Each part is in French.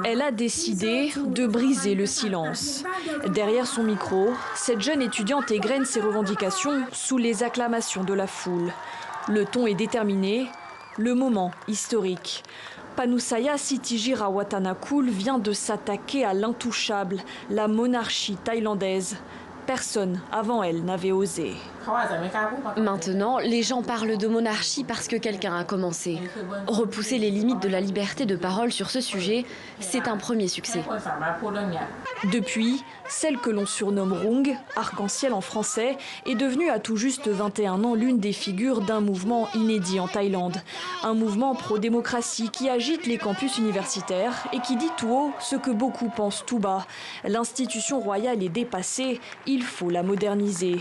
Elle a décidé de briser le silence. Derrière son micro, cette jeune étudiante égrène ses revendications sous les acclamations de la foule. Le ton est déterminé, le moment historique. Panusaya Sitijirawatanakul vient de s'attaquer à l'intouchable, la monarchie thaïlandaise. Personne avant elle n'avait osé. Maintenant, les gens parlent de monarchie parce que quelqu'un a commencé. Repousser les limites de la liberté de parole sur ce sujet, c'est un premier succès. Depuis, celle que l'on surnomme Rung, arc-en-ciel en français, est devenue à tout juste 21 ans l'une des figures d'un mouvement inédit en Thaïlande. Un mouvement pro-démocratie qui agite les campus universitaires et qui dit tout haut ce que beaucoup pensent tout bas. L'institution royale est dépassée, il faut la moderniser.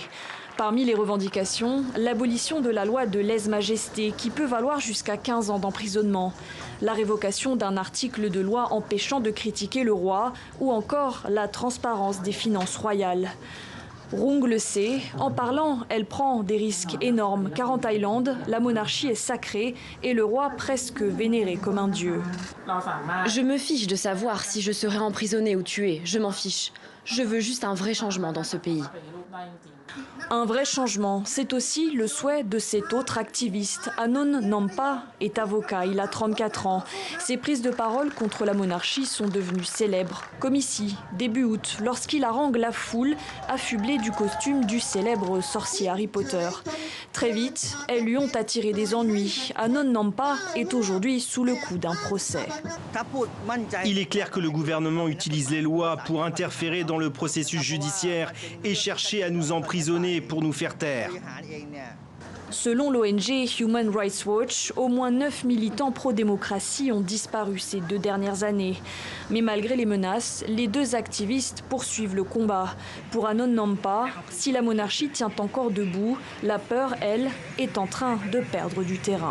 Parmi les revendications, l'abolition de la loi de lèse-majesté qui peut valoir jusqu'à 15 ans d'emprisonnement, la révocation d'un article de loi empêchant de critiquer le roi ou encore la transparence des finances royales. Rung le sait, en parlant, elle prend des risques énormes car en Thaïlande, la monarchie est sacrée et le roi presque vénéré comme un dieu. Je me fiche de savoir si je serai emprisonnée ou tuée, je m'en fiche. Je veux juste un vrai changement dans ce pays. Un vrai changement, c'est aussi le souhait de cet autre activiste. Anon Nampa est avocat, il a 34 ans. Ses prises de parole contre la monarchie sont devenues célèbres, comme ici, début août, lorsqu'il harangue la foule affublée du costume du célèbre sorcier Harry Potter. Très vite, elles lui ont attiré des ennuis. Anon Nampa est aujourd'hui sous le coup d'un procès. Il est clair que le gouvernement utilise les lois pour interférer dans le processus judiciaire et chercher à nous emprisonner pour nous faire taire. Selon l'ONG Human Rights Watch, au moins 9 militants pro-démocratie ont disparu ces 2 dernières années. Mais malgré les menaces, les 2 activistes poursuivent le combat. Pour Anon Nampa, si la monarchie tient encore debout, la peur, elle, est en train de perdre du terrain.